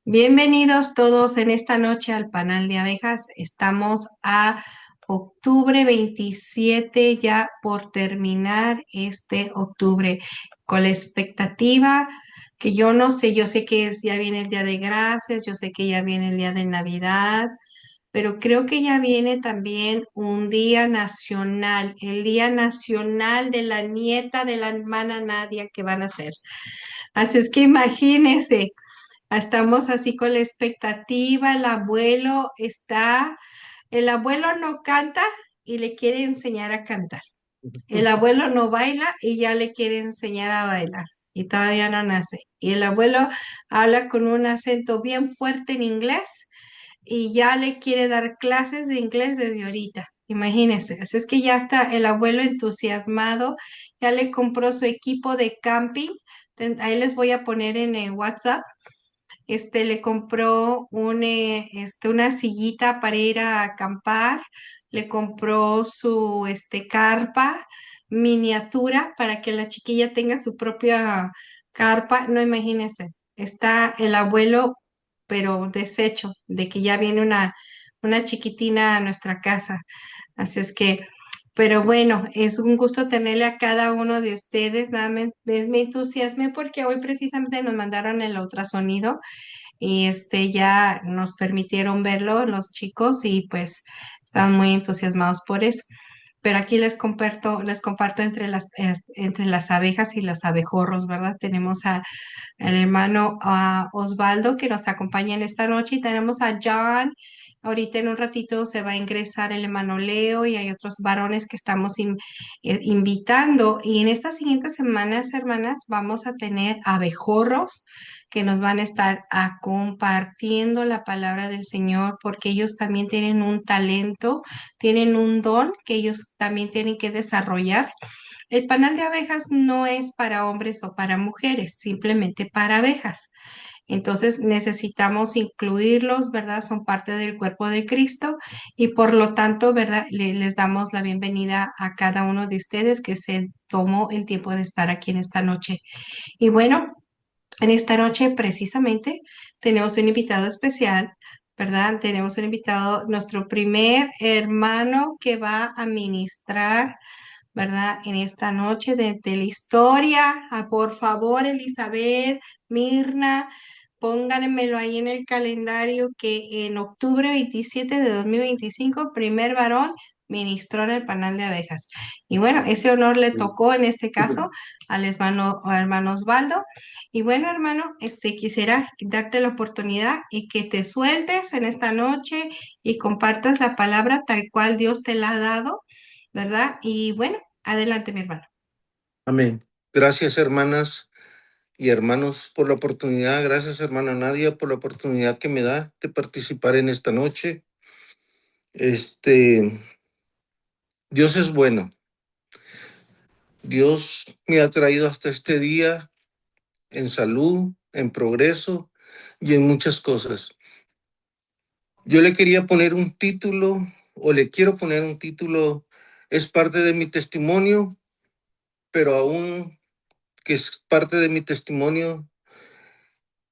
Bienvenidos todos en esta noche al panel de abejas. Estamos a octubre 27, ya por terminar este octubre, con la expectativa que yo no sé, yo sé que ya viene el Día de Gracias, yo sé que ya viene el Día de Navidad, pero creo que ya viene también un día nacional, el Día Nacional de la nieta de la hermana Nadia que van a hacer. Así es que imagínense. Estamos así con la expectativa, el abuelo no canta y le quiere enseñar a cantar. El abuelo no baila y ya le quiere enseñar a bailar y todavía no nace. Y el abuelo habla con un acento bien fuerte en inglés y ya le quiere dar clases de inglés desde ahorita. Imagínense, así es que ya está el abuelo entusiasmado, ya le compró su equipo de camping. Ahí les voy a poner en el WhatsApp. Le compró una sillita para ir a acampar, le compró su carpa miniatura para que la chiquilla tenga su propia carpa. No, imagínense, está el abuelo, pero deshecho de que ya viene una chiquitina a nuestra casa. Así es que, pero bueno, es un gusto tenerle a cada uno de ustedes. Nada más me entusiasmé porque hoy precisamente nos mandaron el ultrasonido y ya nos permitieron verlo los chicos y pues estaban muy entusiasmados por eso. Pero aquí les comparto entre las abejas y los abejorros, ¿verdad? Tenemos al hermano Osvaldo que nos acompaña en esta noche y tenemos a John. Ahorita en un ratito se va a ingresar el hermano Leo y hay otros varones que estamos invitando. Y en estas siguientes semanas, hermanas, vamos a tener abejorros que nos van a estar compartiendo la palabra del Señor porque ellos también tienen un talento, tienen un don que ellos también tienen que desarrollar. El panal de abejas no es para hombres o para mujeres, simplemente para abejas. Entonces necesitamos incluirlos, ¿verdad? Son parte del cuerpo de Cristo y por lo tanto, ¿verdad? Les damos la bienvenida a cada uno de ustedes que se tomó el tiempo de estar aquí en esta noche. Y bueno, en esta noche precisamente tenemos un invitado especial, ¿verdad? Tenemos un invitado, nuestro primer hermano que va a ministrar, ¿verdad? En esta noche de la historia. Por favor, Elizabeth, Mirna, pónganmelo ahí en el calendario que en octubre 27 de 2025 primer varón ministró en el panal de abejas. Y bueno, ese honor le tocó en este caso al hermano Osvaldo. Y bueno, hermano, quisiera darte la oportunidad y que te sueltes en esta noche y compartas la palabra tal cual Dios te la ha dado, ¿verdad? Y bueno, adelante, mi hermano. Amén. Gracias, hermanas y hermanos, por la oportunidad. Gracias, hermana Nadia, por la oportunidad que me da de participar en esta noche. Este, Dios es bueno. Dios me ha traído hasta este día en salud, en progreso y en muchas cosas. Yo le quería poner un título, o le quiero poner un título, es parte de mi testimonio, pero aún que es parte de mi testimonio,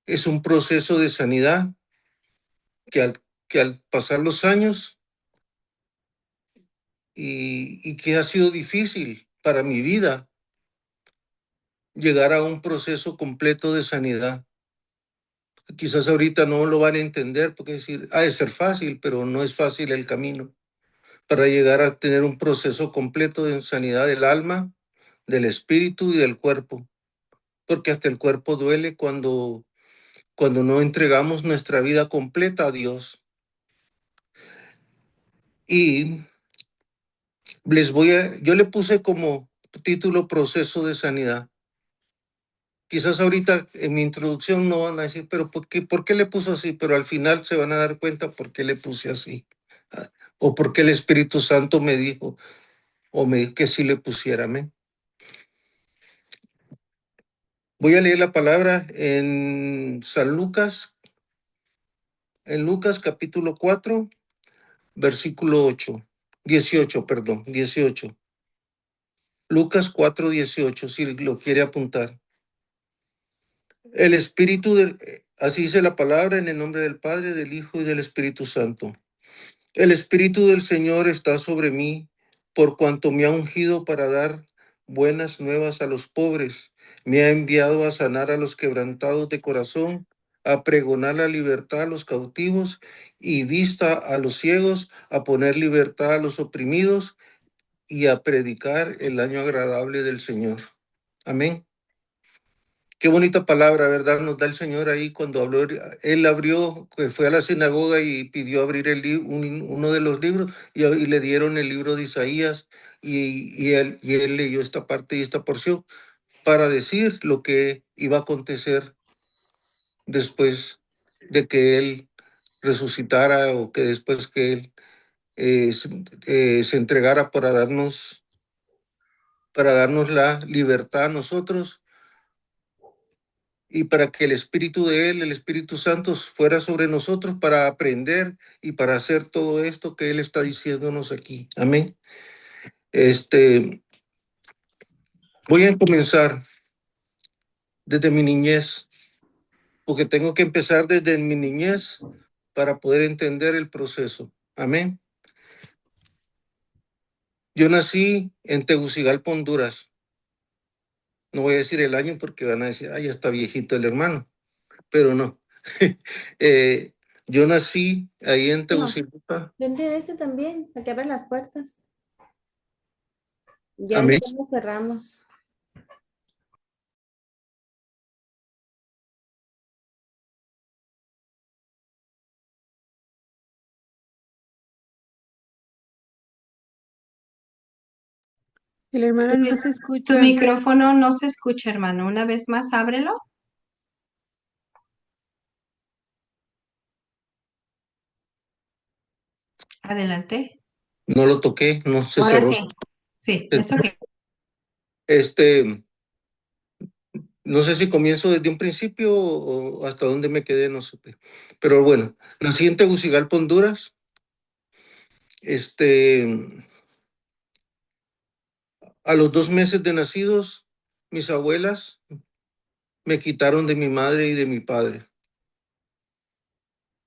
es un proceso de sanidad que al pasar los años y que ha sido difícil para mi vida llegar a un proceso completo de sanidad. Quizás ahorita no lo van a entender porque decir, ha de ser fácil, pero no es fácil el camino para llegar a tener un proceso completo de sanidad del alma, del espíritu y del cuerpo, porque hasta el cuerpo duele cuando no entregamos nuestra vida completa a Dios. Y yo le puse como título Proceso de Sanidad. Quizás ahorita en mi introducción no van a decir, pero ¿por qué le puso así? Pero al final se van a dar cuenta por qué le puse así. O por qué el Espíritu Santo me dijo, que sí le pusiera. Amén. Voy a leer la palabra en Lucas capítulo 4, versículo 18, perdón, 18. Lucas 4, 18, si lo quiere apuntar. El espíritu Así dice la palabra en el nombre del Padre, del Hijo y del Espíritu Santo. El Espíritu del Señor está sobre mí, por cuanto me ha ungido para dar buenas nuevas a los pobres. Me ha enviado a sanar a los quebrantados de corazón, a pregonar la libertad a los cautivos y vista a los ciegos, a poner libertad a los oprimidos y a predicar el año agradable del Señor. Amén. Qué bonita palabra, ¿verdad? Nos da el Señor ahí cuando habló. Él abrió, que fue a la sinagoga y pidió abrir uno de los libros y le dieron el libro de Isaías y él leyó esta parte y esta porción para decir lo que iba a acontecer después de que él resucitara o que después que él se entregara para darnos la libertad a nosotros y para que el Espíritu de Él, el Espíritu Santo, fuera sobre nosotros para aprender y para hacer todo esto que Él está diciéndonos aquí. Amén. Voy a comenzar desde mi niñez, porque tengo que empezar desde mi niñez para poder entender el proceso. Amén. Yo nací en Tegucigalpa, Honduras. No voy a decir el año porque van a decir, ya está viejito el hermano, pero no. Eh, yo nací ahí en No, Tegucigalpa. vende este también, para que abra las puertas. Ya Amén. después nos cerramos. El hermano no se Tu escucha. micrófono no se escucha, hermano. Una vez más, ábrelo. Adelante. No lo toqué, no se Ahora cerró. sí. Sí, esto que. Este, no sé si comienzo desde un principio o hasta dónde me quedé, no supe. Pero bueno, nací en Tegucigalpa, Honduras. Este, a los 2 meses de nacidos, mis abuelas me quitaron de mi madre y de mi padre.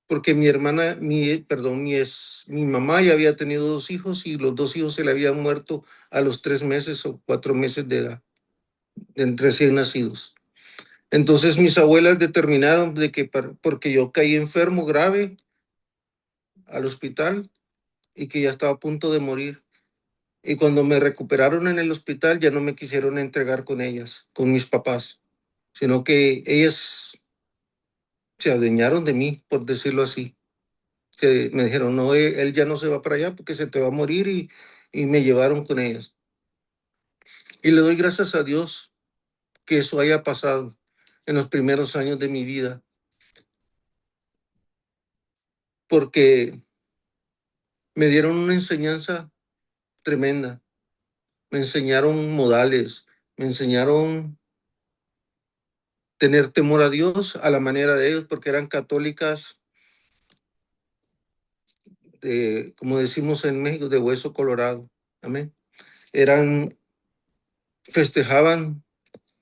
Porque mi hermana, perdón, mi mamá ya había tenido 2 hijos y los 2 hijos se le habían muerto a los 3 meses o 4 meses de edad, de recién nacidos. Entonces mis abuelas determinaron de que porque yo caí enfermo grave al hospital y que ya estaba a punto de morir. Y cuando me recuperaron en el hospital ya no me quisieron entregar con ellas, con mis papás, sino que ellas se adueñaron de mí, por decirlo así. Me dijeron, no, él ya no se va para allá porque se te va a morir y me llevaron con ellas. Y le doy gracias a Dios que eso haya pasado en los primeros años de mi vida, porque me dieron una enseñanza tremenda. Me enseñaron modales, me enseñaron tener temor a Dios a la manera de ellos, porque eran católicas, como decimos en México, de hueso colorado. Amén. Festejaban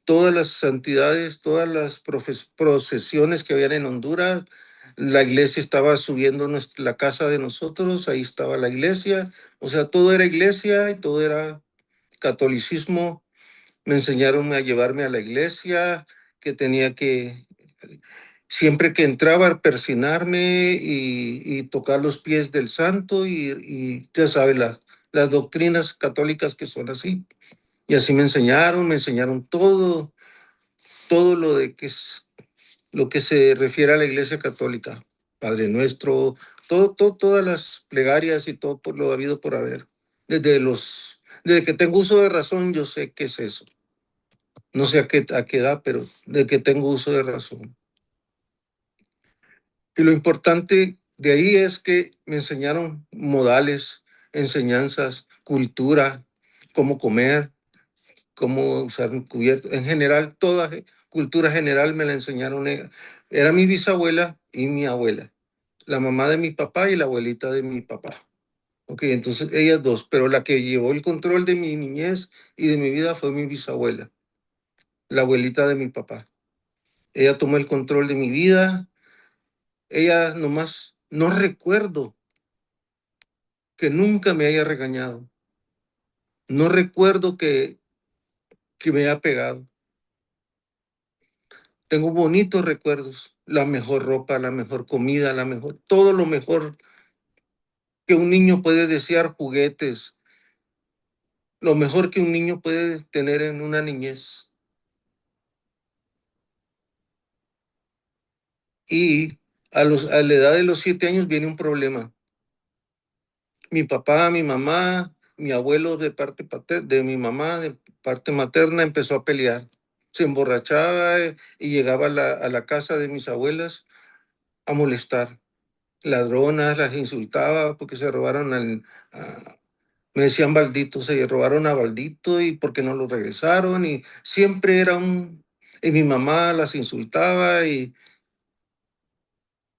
todas las santidades, todas las procesiones que habían en Honduras. La iglesia estaba subiendo la casa de nosotros, ahí estaba la iglesia. O sea, todo era iglesia y todo era catolicismo. Me enseñaron a llevarme a la iglesia, que tenía que, siempre que entraba, persinarme y tocar los pies del santo y ya sabes, las doctrinas católicas que son así. Y así me enseñaron todo lo de que es, lo que se refiere a la iglesia católica. Padre Nuestro, todas las plegarias y todo por lo habido por haber. Desde que tengo uso de razón, yo sé qué es eso. No sé a qué edad, pero de que tengo uso de razón. Y lo importante de ahí es que me enseñaron modales, enseñanzas, cultura, cómo comer, cómo usar un cubierto. En general, toda cultura general me la enseñaron. Era mi bisabuela y mi abuela, la mamá de mi papá y la abuelita de mi papá. Ok, entonces ellas dos, pero la que llevó el control de mi niñez y de mi vida fue mi bisabuela, la abuelita de mi papá. Ella tomó el control de mi vida. Ella nomás, no recuerdo que nunca me haya regañado. No recuerdo que me haya pegado. Tengo bonitos recuerdos. La mejor ropa, la mejor comida, todo lo mejor que un niño puede desear, juguetes, lo mejor que un niño puede tener en una niñez. Y a la edad de los 7 años viene un problema. Mi papá, mi mamá, mi abuelo de parte de mi mamá, de parte materna, empezó a pelear. Se emborrachaba y llegaba a la casa de mis abuelas a molestar. Ladronas, las insultaba porque se robaron me decían Baldito, se robaron a Baldito y porque no lo regresaron y siempre era y mi mamá las insultaba y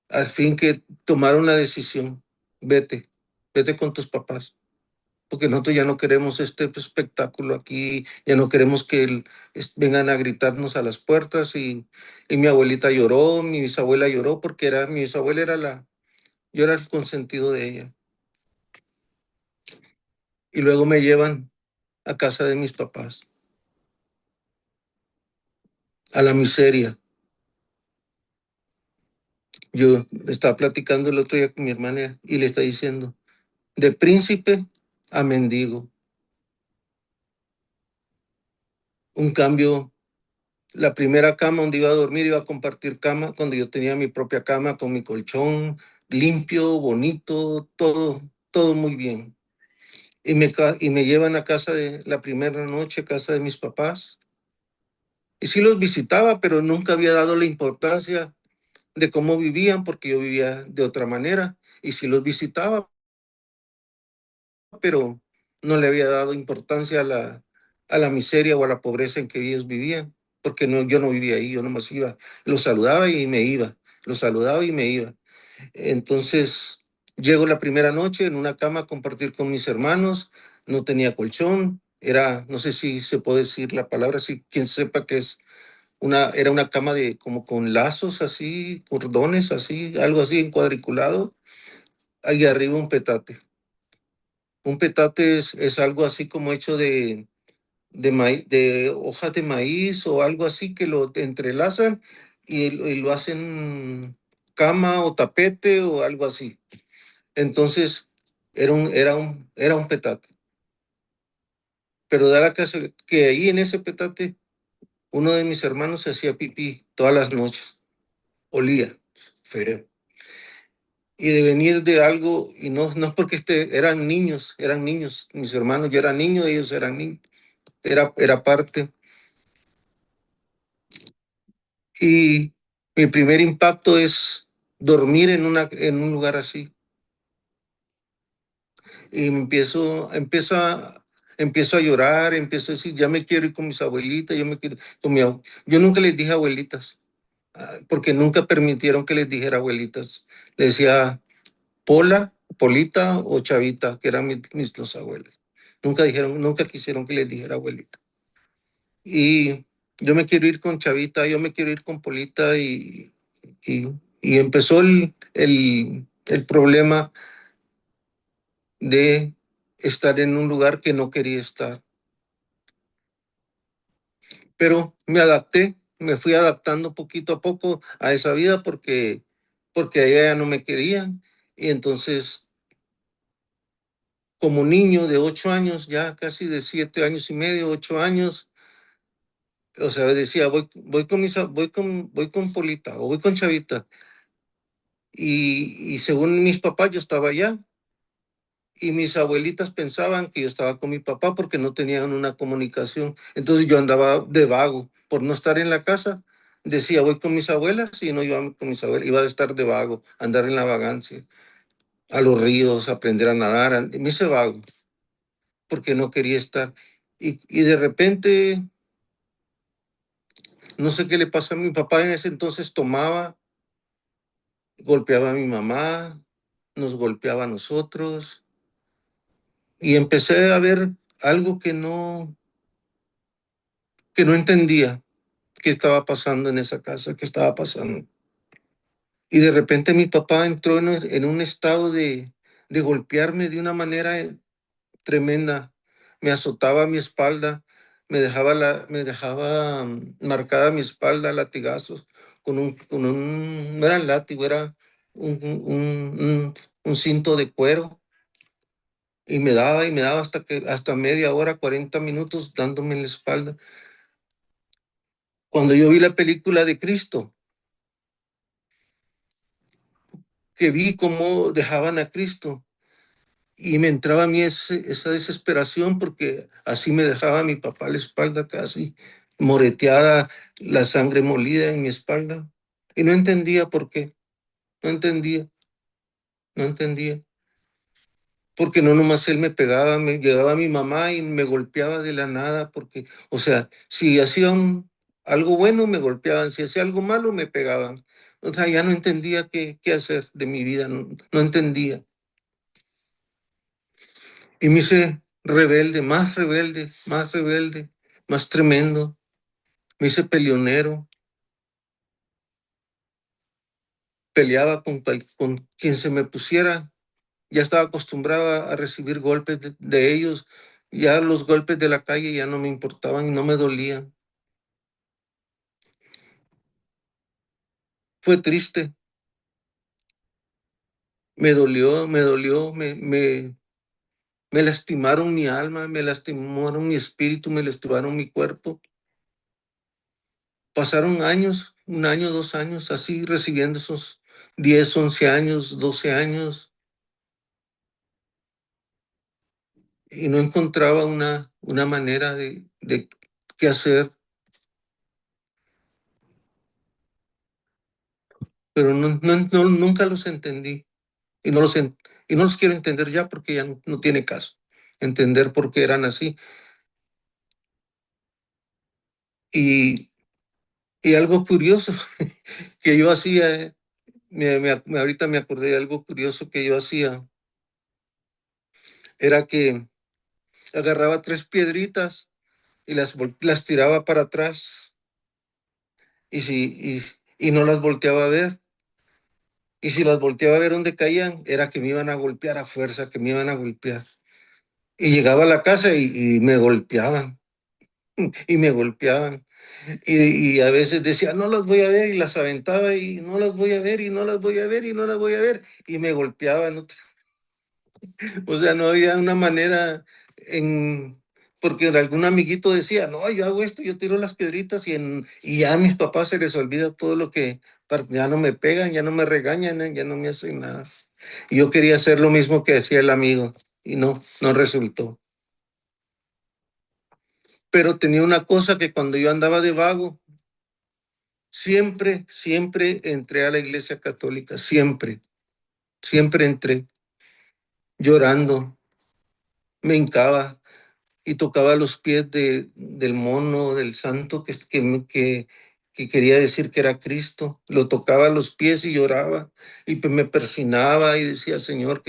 al fin que tomaron la decisión, vete con tus papás, porque nosotros ya no queremos este espectáculo aquí, ya no queremos que vengan a gritarnos a las puertas y mi abuelita lloró, mi bisabuela lloró porque mi bisabuela yo era el consentido de ella. Y luego me llevan a casa de mis papás, a la miseria. Yo estaba platicando el otro día con mi hermana y le está diciendo, de príncipe a mendigo, un cambio. La primera cama donde iba a dormir, iba a compartir cama cuando yo tenía mi propia cama con mi colchón limpio, bonito, todo muy bien. Y me llevan a casa de la primera noche, casa de mis papás. Y sí los visitaba, pero nunca había dado la importancia de cómo vivían, porque yo vivía de otra manera. Y sí los visitaba, pero no le había dado importancia a la miseria o a la pobreza en que ellos vivían, porque no, yo no vivía ahí, yo nomás iba, los saludaba y me iba, los saludaba y me iba. Entonces, llego la primera noche en una cama a compartir con mis hermanos, no tenía colchón, no sé si se puede decir la palabra, si quien sepa que es era una cama de como con lazos así, cordones así, algo así en cuadriculado, ahí arriba un petate. Un petate es algo así como hecho de hojas de maíz o algo así que lo entrelazan y lo hacen cama o tapete o algo así. Entonces, era un petate. Pero da la casa que ahí en ese petate, uno de mis hermanos se hacía pipí todas las noches. Olía feo. Y de venir de algo, y no es porque eran niños, mis hermanos, yo era niño, ellos eran niños, era parte. Y mi primer impacto es dormir en un lugar así. Y empiezo a llorar, empiezo a decir, ya me quiero ir con mis abuelitas, yo me quiero Yo nunca les dije abuelitas, porque nunca permitieron que les dijera abuelitas. Les decía Pola, Polita o Chavita, que eran mis dos abuelos. Nunca quisieron que les dijera abuelita. Y yo me quiero ir con Chavita, yo me quiero ir con Polita y, y empezó el problema de estar en un lugar que no quería estar. Pero me adapté, me fui adaptando poquito a poco a esa vida porque allá ya no me querían. Y entonces, como niño de 8 años, ya casi de 7 años y medio, 8 años, o sea, decía, voy con Polita o voy con Chavita. Y según mis papás, yo estaba allá. Y mis abuelitas pensaban que yo estaba con mi papá porque no tenían una comunicación. Entonces yo andaba de vago por no estar en la casa. Decía, voy con mis abuelas y no iba con mis abuelas. Iba a estar de vago, andar en la vagancia, a los ríos, aprender a nadar. Me hice vago porque no quería estar. Y de repente, no sé qué le pasó a mi papá en ese entonces, tomaba, golpeaba a mi mamá, nos golpeaba a nosotros. Y empecé a ver algo que no entendía, qué estaba pasando en esa casa, qué estaba pasando. Y de repente mi papá entró en un estado de golpearme de una manera tremenda. Me azotaba mi espalda, me dejaba marcada mi espalda, latigazos, no era látigo, era un cinto de cuero. Y me daba hasta media hora, 40 minutos dándome en la espalda. Cuando yo vi la película de Cristo, que vi cómo dejaban a Cristo, y me entraba a mí esa desesperación porque así me dejaba mi papá la espalda casi moreteada, la sangre molida en mi espalda. Y no entendía por qué, no entendía, no entendía. Porque no nomás él me pegaba, me llegaba mi mamá y me golpeaba de la nada, porque, o sea, si hacía algo bueno me golpeaban, si hacía algo malo me pegaban. O sea, ya no entendía qué hacer de mi vida, no entendía. Y me hice rebelde, más tremendo. Me hice peleonero, peleaba con quien se me pusiera. Ya estaba acostumbrado a recibir golpes de ellos. Ya los golpes de la calle ya no me importaban y no me dolían. Fue triste, me dolió, me lastimaron mi alma, me lastimaron mi espíritu, me lastimaron mi cuerpo. Pasaron años, 1 año, 2 años, así recibiendo esos 10, 11 años, 12 años, y no encontraba una manera de qué hacer, pero nunca los entendí, y y no los quiero entender ya porque ya no tiene caso entender por qué eran así. Y, y algo curioso que yo hacía, ahorita me acordé de algo curioso que yo hacía, era que agarraba 3 piedritas y las tiraba para atrás y no las volteaba a ver. Y si las volteaba a ver dónde caían, era que me iban a golpear a fuerza, que me iban a golpear. Y llegaba a la casa y me golpeaban, y me golpeaban. Y a veces decía, no las voy a ver, y las aventaba, y no las voy a ver, y no las voy a ver, y no las voy a ver, y me golpeaban. O sea, no había una manera porque algún amiguito decía, no, yo hago esto, yo tiro las piedritas y ya a mis papás se les olvida todo ya no me pegan, ya no me regañan, ya no me hacen nada. Y yo quería hacer lo mismo que decía el amigo y no resultó. Pero tenía una cosa que cuando yo andaba de vago, siempre entré a la iglesia católica, siempre entré llorando, me hincaba y tocaba los pies del mono, del santo que quería decir que era Cristo. Lo tocaba a los pies y lloraba y me persinaba y decía, Señor,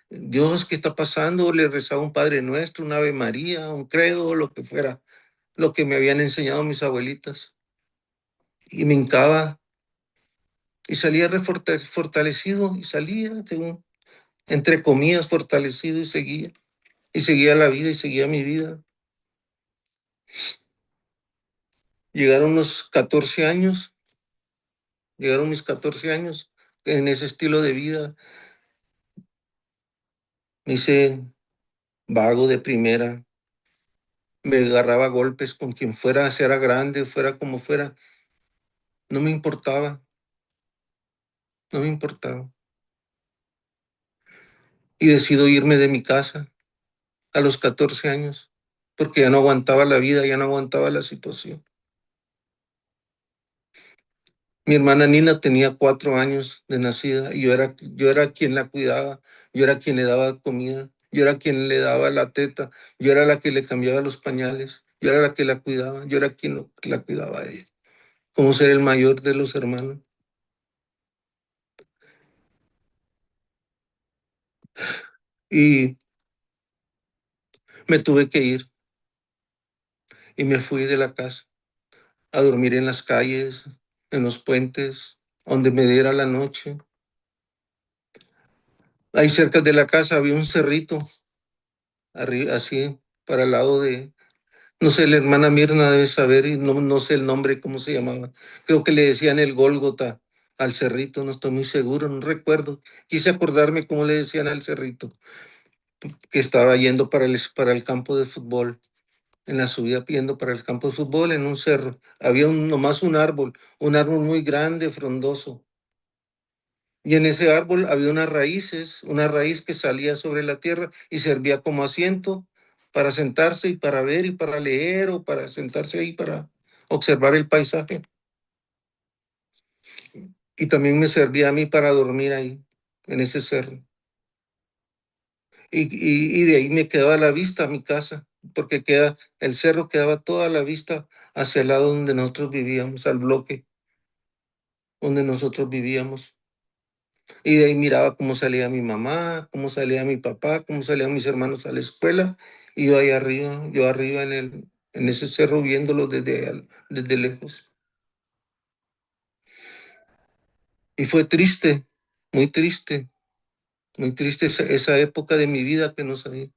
Dios, ¿qué está pasando? Le rezaba un Padre Nuestro, un Ave María, un credo, lo que fuera, lo que me habían enseñado mis abuelitas. Y me hincaba y salía fortalecido y salía, según, entre comillas, fortalecido y seguía la vida y seguía mi vida. Llegaron los 14 años, llegaron mis 14 años en ese estilo de vida. Me hice vago de primera, me agarraba a golpes con quien fuera, si era grande, fuera como fuera. No me importaba, no me importaba. Y decido irme de mi casa a los 14 años, porque ya no aguantaba la vida, ya no aguantaba la situación. Mi hermana Nina tenía 4 años de nacida y yo era quien la cuidaba, yo era quien le daba comida, yo era quien le daba la teta, yo era la que le cambiaba los pañales, yo era la que la cuidaba, yo era quien la cuidaba a ella, como ser el mayor de los hermanos. Y me tuve que ir y me fui de la casa. a dormir en las calles, en los puentes, donde me diera la noche. Ahí cerca de la casa había un cerrito, arriba, así, para el lado de, no sé, la hermana Mirna debe saber, y no sé el nombre, cómo se llamaba. Creo que le decían el Gólgota al cerrito, no estoy muy seguro, no recuerdo. Quise acordarme cómo le decían al cerrito, que estaba yendo para el campo de fútbol, en la subida yendo para el campo de fútbol en un cerro. Había nomás un árbol muy grande, frondoso. Y en ese árbol había unas raíces, una raíz que salía sobre la tierra y servía como asiento para sentarse y para ver y para leer o para sentarse ahí para observar el paisaje. Y también me servía a mí para dormir ahí, en ese cerro. Y de ahí me quedaba la vista a mi casa, porque el cerro quedaba toda la vista hacia el lado donde nosotros vivíamos, al bloque donde nosotros vivíamos. Y de ahí miraba cómo salía mi mamá, cómo salía mi papá, cómo salían mis hermanos a la escuela. Y yo ahí arriba, en ese cerro viéndolo desde lejos. Y fue triste, muy triste, muy triste esa época de mi vida que no sabía.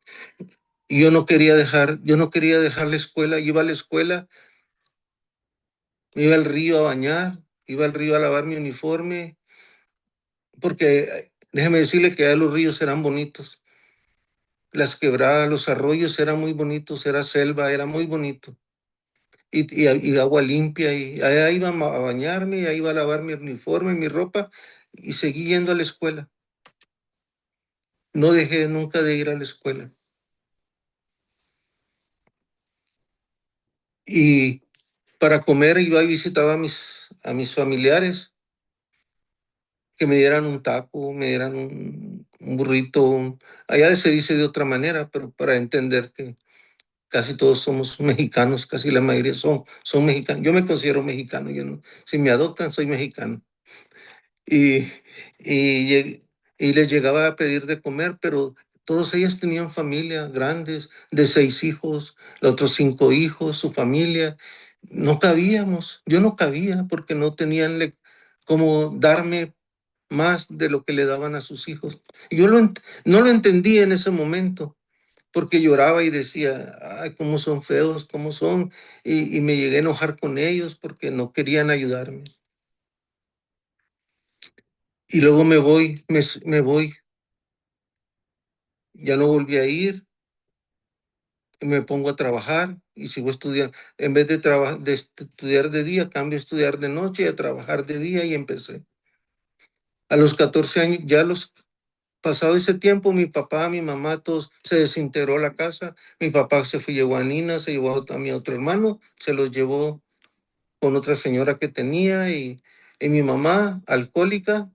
Y yo no quería dejar la escuela. Yo iba a la escuela, me iba al río a bañar, iba al río a lavar mi uniforme, porque déjeme decirle que allá los ríos eran bonitos. Las quebradas, los arroyos eran muy bonitos, era selva, era muy bonito. Y agua limpia, y allá iba a bañarme, y ahí iba a lavar mi uniforme, mi ropa, y seguí yendo a la escuela. No dejé nunca de ir a la escuela. Y para comer yo ahí visitaba a mis familiares, que me dieran un taco, me dieran un burrito. Allá se dice de otra manera, pero para entender que casi todos somos mexicanos, casi la mayoría son mexicanos. Yo me considero mexicano, yo no, si me adoptan soy mexicano. Y, y les llegaba a pedir de comer, pero todos ellos tenían familia, grandes, de 6 hijos, los otros 5 hijos, su familia. No cabíamos, yo no cabía porque no tenían cómo darme más de lo que le daban a sus hijos. Yo no lo entendí en ese momento, porque lloraba y decía, ay, cómo son feos, cómo son, y me llegué a enojar con ellos porque no querían ayudarme. Y luego me voy, ya no volví a ir, me pongo a trabajar y sigo estudiando. En vez de estudiar de día, cambio a estudiar de noche y a trabajar de día y empecé. A los 14 años, pasado ese tiempo, mi papá, mi mamá, todos se desintegró la casa. Mi papá se fue, llevó a Nina, se llevó a mi otro hermano, se los llevó con otra señora que tenía y mi mamá, alcohólica,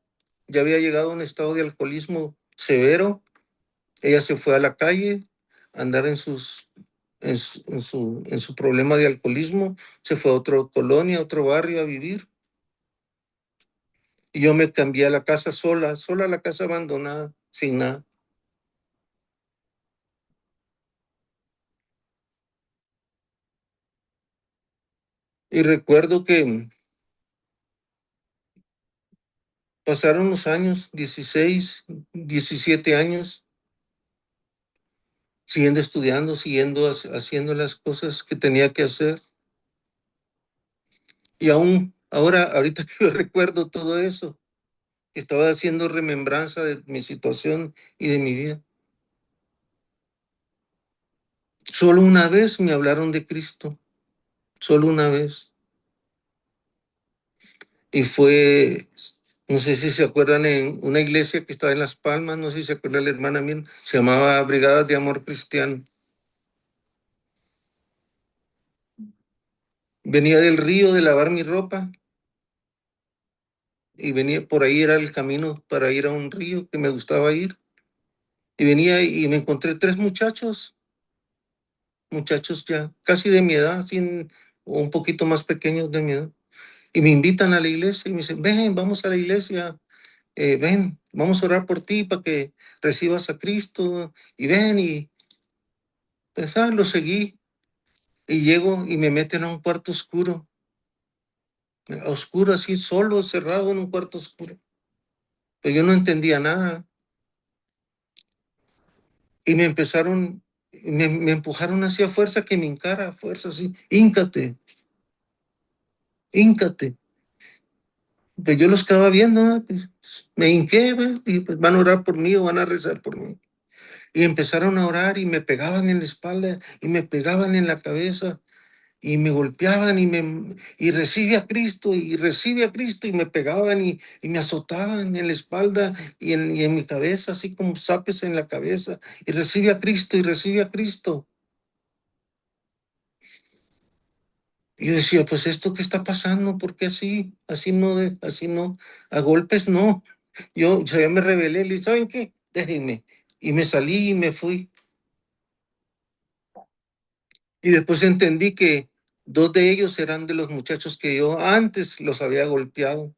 ya había llegado a un estado de alcoholismo severo. Ella se fue a la calle a andar en su problema de alcoholismo, se fue a otra colonia, a otro barrio a vivir. Y yo me cambié a la casa sola la casa abandonada, sin nada. Y recuerdo que pasaron los años, 16, 17 años, siguiendo estudiando, siguiendo haciendo las cosas que tenía que hacer. Y aún ahorita que yo recuerdo todo eso, estaba haciendo remembranza de mi situación y de mi vida. Solo una vez me hablaron de Cristo, solo una vez. Y fue, no sé si se acuerdan, en una iglesia que estaba en Las Palmas, no sé si se acuerda la hermana mía, se llamaba Brigadas de Amor Cristiano. Venía del río de lavar mi ropa y venía por ahí, era el camino para ir a un río que me gustaba ir. Y venía y me encontré 3 muchachos ya casi de mi edad, o un poquito más pequeños de mi edad. Y me invitan a la iglesia y me dicen, ven, vamos a la iglesia, ven, vamos a orar por ti para que recibas a Cristo. Y ven, y pues lo seguí. Y llego y me meten a un cuarto oscuro a oscuro, así solo, cerrado en un cuarto oscuro. Pero yo no entendía nada. Y me empujaron hacia fuerza que me hincara, a fuerza así, híncate, híncate. Pues yo los estaba viendo, pues, me hinqué, y pues van a orar por mí o van a rezar por mí. Y empezaron a orar y me pegaban en la espalda y me pegaban en la cabeza y me golpeaban y recibe a Cristo y me pegaban y me azotaban en la espalda y en mi cabeza, así como zapes en la cabeza, y recibe a Cristo. Y yo decía, pues esto qué está pasando, ¿por qué así? Así no, a golpes no. Yo ya me rebelé, le dije, ¿saben qué? Déjenme. Y me salí y me fui. Y después entendí que dos de ellos eran de los muchachos que yo antes los había golpeado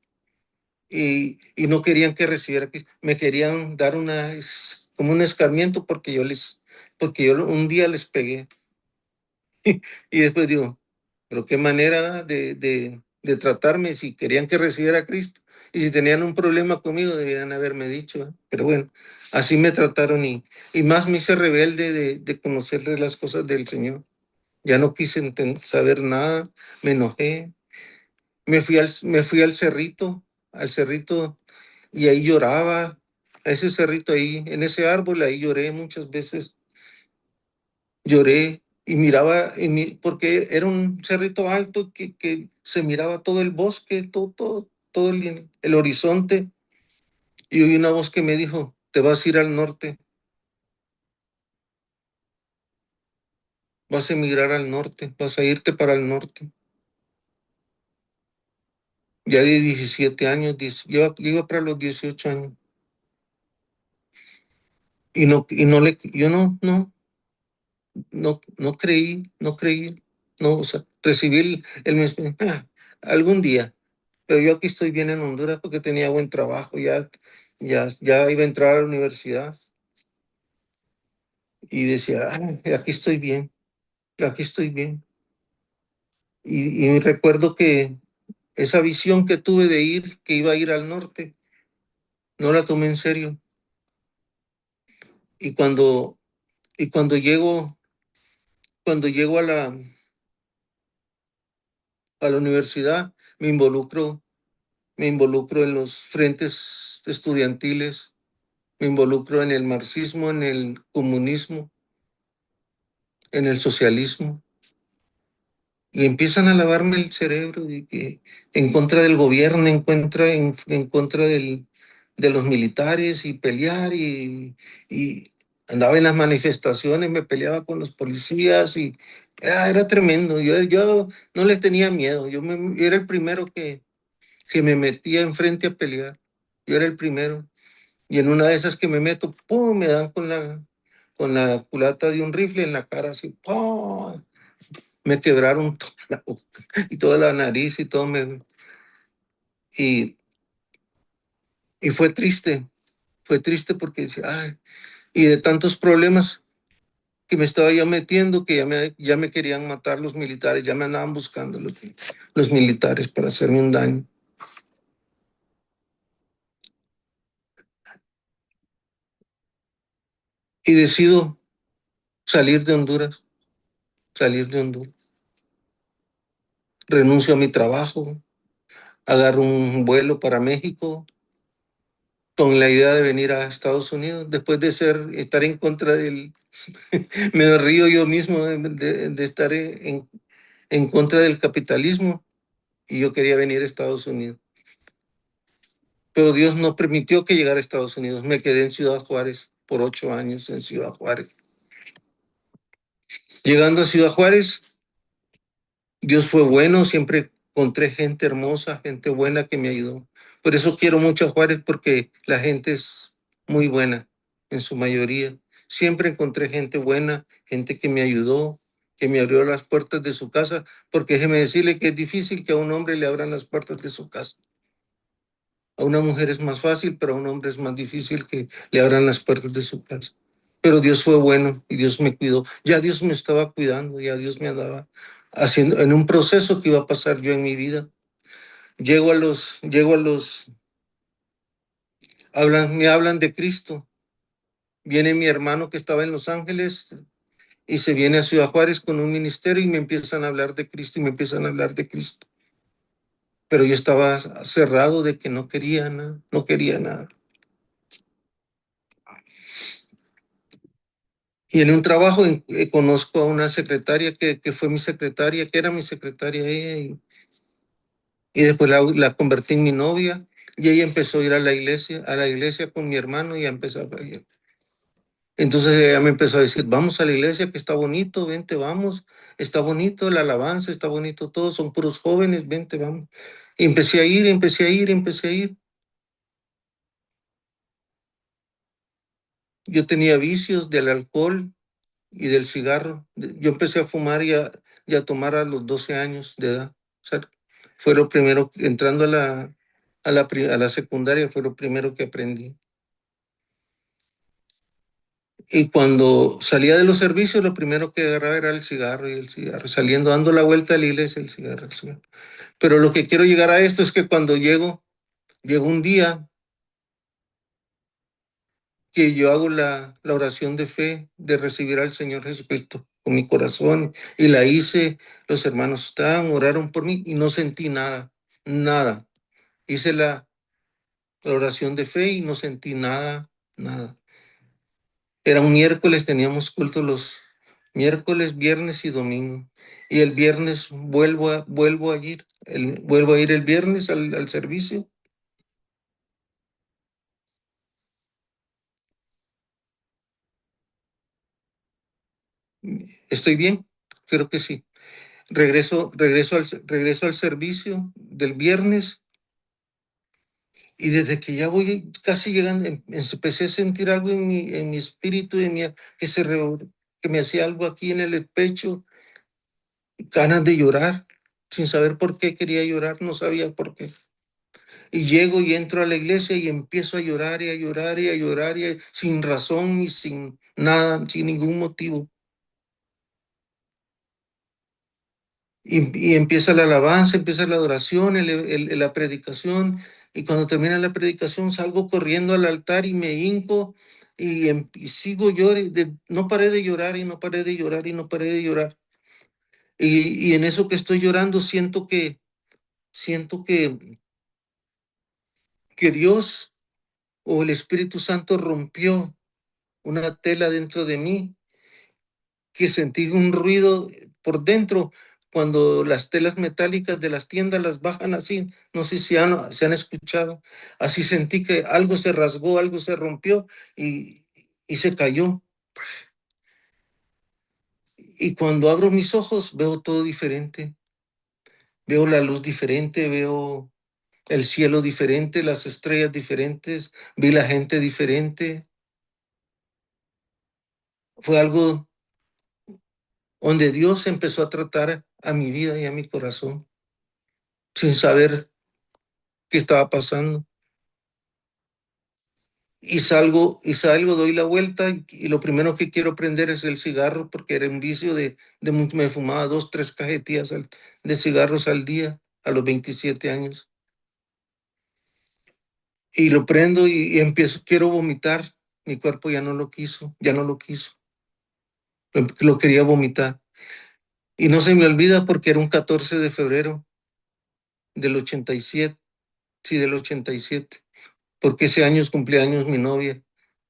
y no querían que recibiera, me querían dar como un escarmiento porque yo un día les pegué. Y después digo, pero qué manera de tratarme si querían que recibiera a Cristo. Y si tenían un problema conmigo, deberían haberme dicho. Pero bueno, así me trataron y más me hice rebelde de conocerle las cosas del Señor. Ya no quise saber nada, me enojé. Me fui al cerrito, y ahí lloraba. A ese cerrito ahí, en ese árbol, ahí lloré muchas veces. Lloré y miraba, porque era un cerrito alto que se miraba todo el bosque, todo el horizonte. Y oí una voz que me dijo, te vas a ir al norte, vas a emigrar al norte, vas a irte para el norte. Ya de 17 años, yo iba para los 18 años. Yo no creí, no, o sea, recibí el mensaje, algún día, pero yo aquí estoy bien en Honduras porque tenía buen trabajo, ya iba a entrar a la universidad y decía, aquí estoy bien, aquí estoy bien. Y recuerdo que esa visión que tuve que iba a ir al norte, no la tomé en serio. Y y cuando llego a la universidad, me involucro en los frentes estudiantiles, me involucro en el marxismo, en el comunismo, en el socialismo, y empiezan a lavarme el cerebro en contra del gobierno, en contra de los militares y pelear y andaba en las manifestaciones, me peleaba con los policías y era tremendo. Yo no les tenía miedo, yo era el primero que me metía enfrente a pelear. Yo era el primero. Y en una de esas que me meto, ¡pum! Me dan con la culata de un rifle en la cara, así, ¡pum! Me quebraron toda la boca y toda la nariz y todo y, y fue triste porque decía, ay, y de tantos problemas que me estaba ya metiendo, que ya me querían matar los militares, ya me andaban buscando los militares para hacerme un daño. Y decido salir de Honduras, salir de Honduras. Renuncio a mi trabajo, agarro un vuelo para México con la idea de venir a Estados Unidos, después de estar en contra me río yo mismo de estar en contra del capitalismo, y yo quería venir a Estados Unidos. Pero Dios no permitió que llegara a Estados Unidos. Me quedé en Ciudad Juárez por 8 años en Ciudad Juárez. Llegando a Ciudad Juárez, Dios fue bueno, siempre encontré gente hermosa, gente buena que me ayudó. Por eso quiero mucho a Juárez, porque la gente es muy buena en su mayoría. Siempre encontré gente buena, gente que me ayudó, que me abrió las puertas de su casa, porque déjeme decirle que es difícil que a un hombre le abran las puertas de su casa. A una mujer es más fácil, pero a un hombre es más difícil que le abran las puertas de su casa. Pero Dios fue bueno y Dios me cuidó. Ya Dios me estaba cuidando, ya Dios me andaba haciendo en un proceso que iba a pasar yo en mi vida. me hablan de Cristo. Viene mi hermano que estaba en Los Ángeles y se viene a Ciudad Juárez con un ministerio y me empiezan a hablar de Cristo y me empiezan a hablar de Cristo. Pero yo estaba cerrado de que no quería nada, no quería nada. Y en un trabajo conozco a una secretaria que fue mi secretaria, que era mi secretaria ella, y después la convertí en mi novia, y ella empezó a ir a la iglesia con mi hermano y a empezar a ir. Entonces ella me empezó a decir, vamos a la iglesia que está bonito, vente, vamos, está bonito la alabanza, está bonito todo, son puros jóvenes, vente, vamos. Y empecé a ir, empecé a ir, empecé a ir. Yo tenía vicios del alcohol y del cigarro. Yo empecé a fumar y a tomar a los 12 años de edad. O sea, fue lo primero, entrando a la secundaria, fue lo primero que aprendí. Y cuando salía de los servicios, lo primero que agarraba era el cigarro y el cigarro. Saliendo, dando la vuelta a la iglesia, el cigarro, el cigarro. Pero lo que quiero llegar a esto es que cuando llegó un día que yo hago la oración de fe de recibir al Señor Jesucristo con mi corazón y la hice. Los hermanos estaban, oraron por mí y no sentí nada, nada. Hice la oración de fe y no sentí nada, nada. Era un miércoles, teníamos culto los miércoles, viernes y domingo. Y el viernes vuelvo a ir, vuelvo a ir el viernes al servicio. ¿Estoy bien? Creo que sí. Regreso al servicio del viernes y desde que ya voy casi llegando, empecé a sentir algo en mi espíritu, que me hacía algo aquí en el pecho, ganas de llorar, sin saber por qué quería llorar, no sabía por qué. Y llego y entro a la iglesia y empiezo a llorar y a llorar y a llorar sin razón y sin nada, sin ningún motivo. Y empieza la alabanza, empieza la adoración, la predicación, y cuando termina la predicación salgo corriendo al altar y me hinco y sigo llorando, no paré de llorar y no paré de llorar y no paré de llorar. Y en eso que estoy llorando siento que Dios o el Espíritu Santo rompió una tela dentro de mí, que sentí un ruido por dentro cuando las telas metálicas de las tiendas las bajan así, no sé si se han escuchado, así sentí que algo se rasgó, algo se rompió y se cayó. Y cuando abro mis ojos veo todo diferente, veo la luz diferente, veo el cielo diferente, las estrellas diferentes, vi la gente diferente. Fue algo donde Dios empezó a tratar a mi vida y a mi corazón sin saber qué estaba pasando. Y salgo, doy la vuelta y lo primero que quiero prender es el cigarro porque era un vicio me fumaba 2, 3 cajetillas de cigarros al día a los 27 años. Y lo prendo y empiezo, quiero vomitar. Mi cuerpo ya no lo quiso, ya no lo quiso. Lo quería vomitar. Y no se me olvida porque era un 14 de febrero del 87, sí, del 87, porque ese año es cumpleaños mi novia.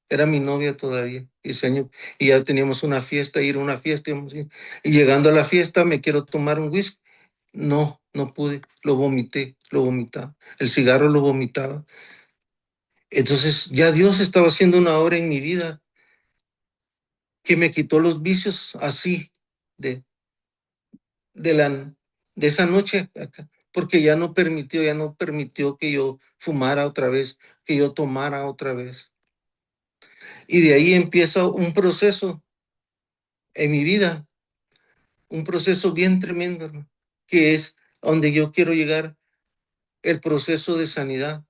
Era mi novia todavía ese año y ya teníamos una fiesta, ir a una fiesta y llegando a la fiesta me quiero tomar un whisky. No, no pude, lo vomitaba. El cigarro lo vomitaba. Entonces ya Dios estaba haciendo una obra en mi vida que me quitó los vicios así de, de, la, de esa noche acá, porque ya no permitió que yo fumara otra vez, que yo tomara otra vez. Y de ahí empieza un proceso en mi vida, un proceso bien tremendo, hermano, que es donde yo quiero llegar, el proceso de sanidad.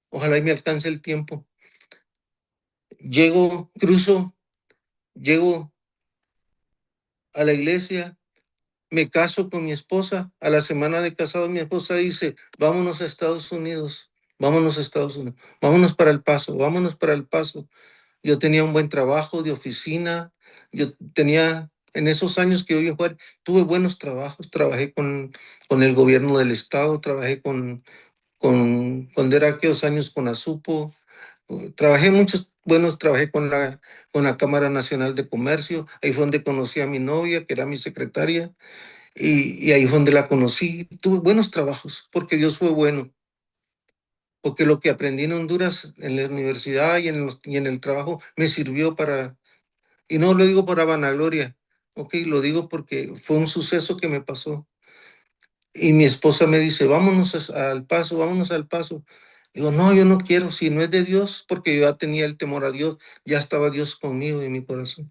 Ojalá y me alcance el tiempo. Llego a la iglesia me caso con mi esposa. A la semana de casado, mi esposa dice, vámonos a Estados Unidos, vámonos a Estados Unidos, vámonos para El Paso, vámonos para El Paso. Yo tenía un buen trabajo de oficina, yo tenía, en esos años que yo viví en Juárez, tuve buenos trabajos, trabajé con el gobierno del estado, trabajé cuando era aquellos años con Asupo, trabajé muchos, buenos, trabajé con la Cámara Nacional de Comercio, ahí fue donde conocí a mi novia, que era mi secretaria, y ahí fue donde la conocí, tuve buenos trabajos, porque Dios fue bueno, porque lo que aprendí en Honduras, en la universidad y en el trabajo, me sirvió para, y no lo digo para vanagloria, ok, lo digo porque fue un suceso que me pasó. Y mi esposa me dice, vámonos al Paso, vámonos al Paso. Digo, no, yo no quiero, si no es de Dios, porque yo ya tenía el temor a Dios, ya estaba Dios conmigo en mi corazón.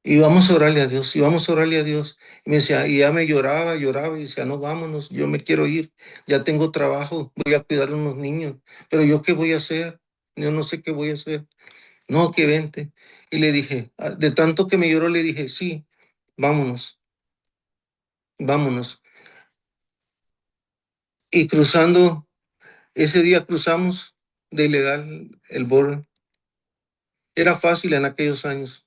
Y vamos a orarle a Dios, y vamos a orarle a Dios. Y me decía, y ya me lloraba, lloraba, y decía, no, vámonos, yo me quiero ir, ya tengo trabajo, voy a cuidar a unos niños, pero yo qué voy a hacer, yo no sé qué voy a hacer. No, que vente. Y le dije, de tanto que me lloró, le dije, sí, vámonos, vámonos. Y cruzando, ese día cruzamos de ilegal el borde. Era fácil en aquellos años.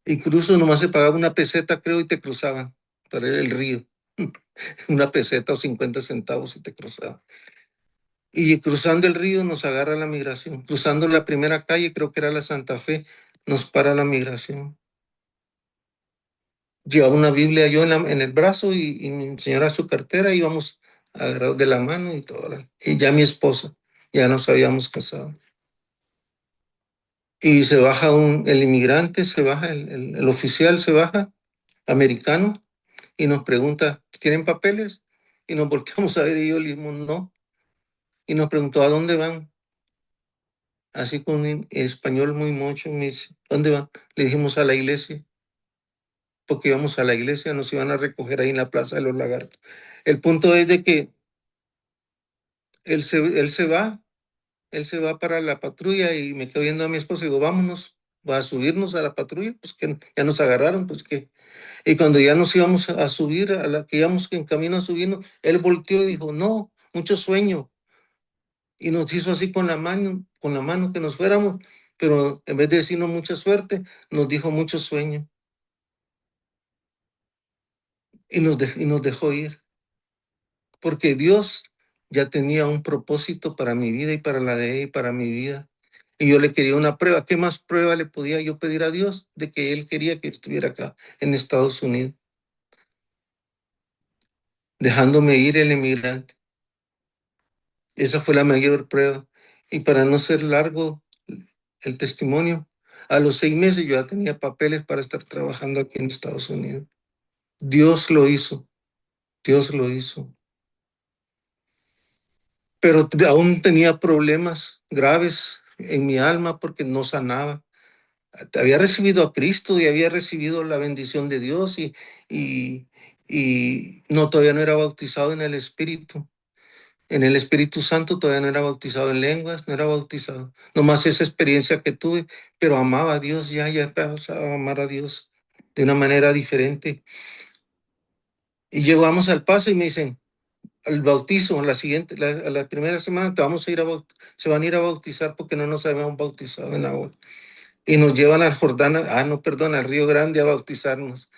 Y cruzo, nomás se pagaba una peseta, creo, y te cruzaban para el río. Una peseta o 50 centavos y te cruzaban. Y cruzando el río nos agarra la migración. Cruzando la primera calle, creo que era la Santa Fe, nos para la migración. Llevaba una Biblia yo en el brazo y me enseñara su cartera y íbamos agarrados de la mano y todo. Y ya mi esposa, ya nos habíamos casado. Y se baja el inmigrante, se baja, el oficial se baja, americano, y nos pregunta, ¿tienen papeles? Y nos volteamos a ver y yo le dijimos, no. Y nos preguntó, ¿a dónde van? Así con un español muy mocho, me dice, ¿dónde van? Le dijimos a la iglesia, porque íbamos a la iglesia, nos iban a recoger ahí en la Plaza de los Lagartos. El punto es de que él se va para la patrulla y me quedo viendo a mi esposa y digo, vámonos, va a subirnos a la patrulla, pues que ya nos agarraron, pues que. Y cuando ya nos íbamos a subir, a la que íbamos en camino a subirnos, él volteó y dijo, no, mucho sueño. Y nos hizo así con la mano que nos fuéramos, pero en vez de decirnos mucha suerte, nos dijo mucho sueño. Y nos dejó ir, porque Dios ya tenía un propósito para mi vida y para la de él y para mi vida. Y yo le quería una prueba. ¿Qué más prueba le podía yo pedir a Dios de que él quería que estuviera acá en Estados Unidos, dejándome ir el inmigrante? Esa fue la mayor prueba. Y para no ser largo el testimonio, a los 6 meses yo ya tenía papeles para estar trabajando aquí en Estados Unidos. Dios lo hizo, Dios lo hizo. Pero aún tenía problemas graves en mi alma porque no sanaba. Había recibido a Cristo y había recibido la bendición de Dios y, y no, todavía no era bautizado en el Espíritu. En el Espíritu Santo todavía no era bautizado en lenguas, no era bautizado. Nomás esa experiencia que tuve, pero amaba a Dios, ya empezaba a amar a Dios de una manera diferente. Y llegamos al Paso y me dicen, al bautizo, a la primera semana te vamos a ir se van a ir a bautizar porque no nos habíamos bautizado en agua. Y nos llevan al Jordán, no, perdón, al Río Grande a bautizarnos.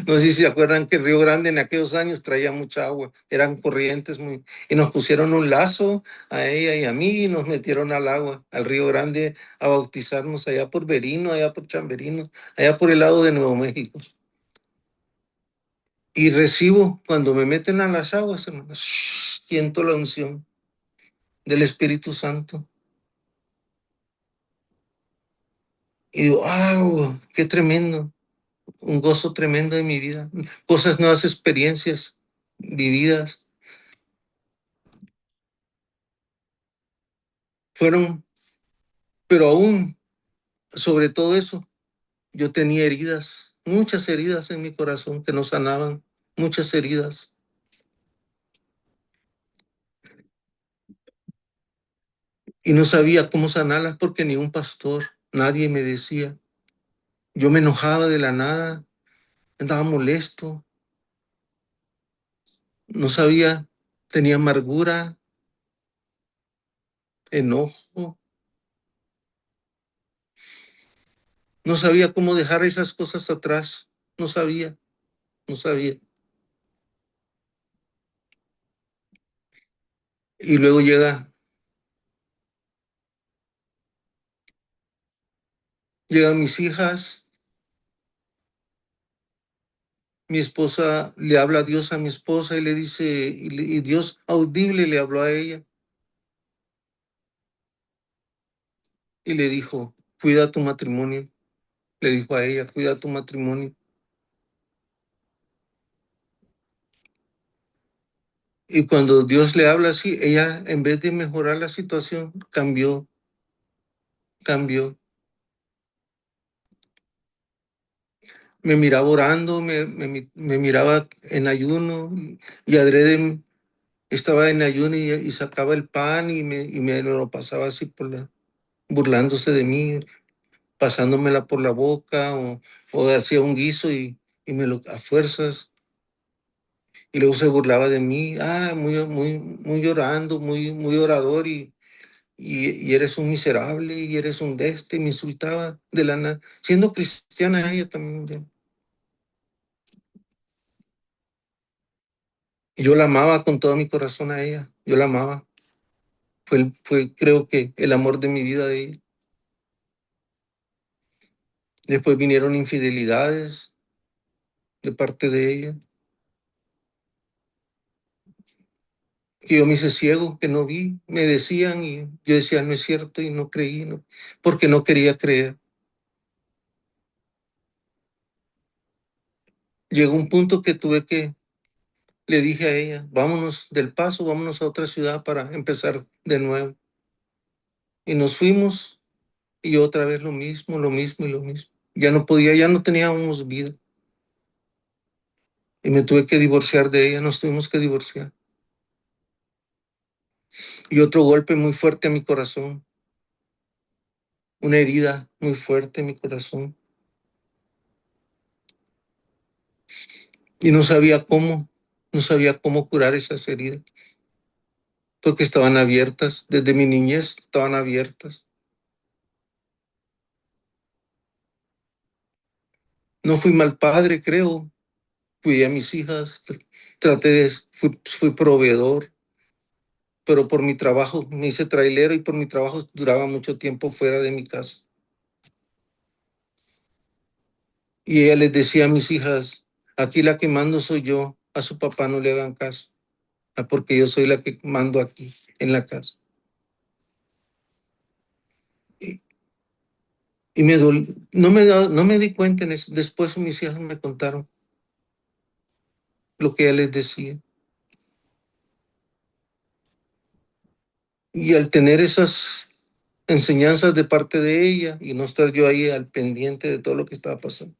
No sé si se acuerdan que el Río Grande en aquellos años traía mucha agua, eran corrientes muy. Y nos pusieron un lazo a ella y a mí y nos metieron al agua, al Río Grande, a bautizarnos allá por Berino, allá por Chamberino, allá por el lado de Nuevo México. Y recibo, cuando me meten a las aguas, hermanos, siento la unción del Espíritu Santo. Y digo, ¡wow! ¡Qué tremendo! Un gozo tremendo en mi vida. Cosas nuevas, experiencias vividas. Fueron, pero aún, sobre todo eso, yo tenía heridas, muchas heridas en mi corazón que no sanaban, muchas heridas. Y no sabía cómo sanarlas porque ni un pastor, nadie me decía. Yo me enojaba de la nada andaba molesto, no sabía, tenía amargura, enojo, no sabía cómo dejar esas cosas atrás, no sabía, no sabía. Y luego llegan mis hijas, mi esposa le habla a Dios a mi esposa y le dice, y Dios audible le habló a ella y le dijo, cuida tu matrimonio. Le dijo a ella, cuida tu matrimonio. Y cuando Dios le habla así, ella en vez de mejorar la situación, cambió. Me miraba orando, me miraba en ayuno y adrede estaba en ayuno y sacaba el pan y me lo pasaba así burlándose de mí, pasándomela por la boca o hacía un guiso y me lo a fuerzas. Y luego se burlaba de mí, muy llorando, muy orador y eres un miserable y eres un y me insultaba de la nada, siendo cristiana ella también. Ya. Y yo la amaba con todo mi corazón a ella, yo la amaba. Fue creo que el amor de mi vida de ella. Después vinieron infidelidades de parte de ella, que yo me hice ciego, que no vi, me decían y yo decía no es cierto y no creí, no, porque no quería creer. Llegó un punto que le dije a ella, vámonos del Paso, vámonos a otra ciudad para empezar de nuevo. Y nos fuimos y otra vez lo mismo y lo mismo. Ya no podía, ya no teníamos vida. Y me tuve que divorciar de ella, nos tuvimos que divorciar. Y otro golpe muy fuerte a mi corazón, una herida muy fuerte en mi corazón. Y no sabía cómo curar esas heridas, porque estaban abiertas, desde mi niñez estaban abiertas. No fui mal padre, creo, cuidé a mis hijas, fui proveedor, pero por mi trabajo me hice trailero y por mi trabajo duraba mucho tiempo fuera de mi casa. Y ella les decía a mis hijas, aquí la que mando soy yo, a su papá no le hagan caso, porque yo soy la que mando aquí en la casa. Y, y no me di cuenta en eso. Después mis hijas me contaron lo que ella les decía. Y al tener esas enseñanzas de parte de ella y no estar yo ahí al pendiente de todo lo que estaba pasando,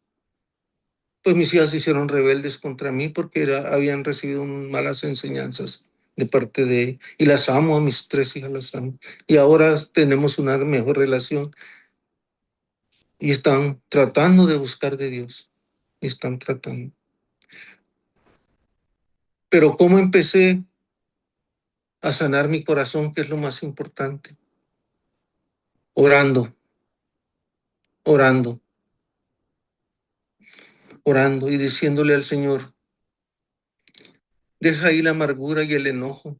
pues mis hijas se hicieron rebeldes contra mí porque habían recibido malas enseñanzas de parte de ella. Y las amo, a mis tres hijas las amo. Y ahora tenemos una mejor relación y están tratando de buscar de Dios. Están tratando. Pero ¿cómo empecé a sanar mi corazón, que es lo más importante? Orando, orando, orando y diciéndole al Señor, deja ahí la amargura y el enojo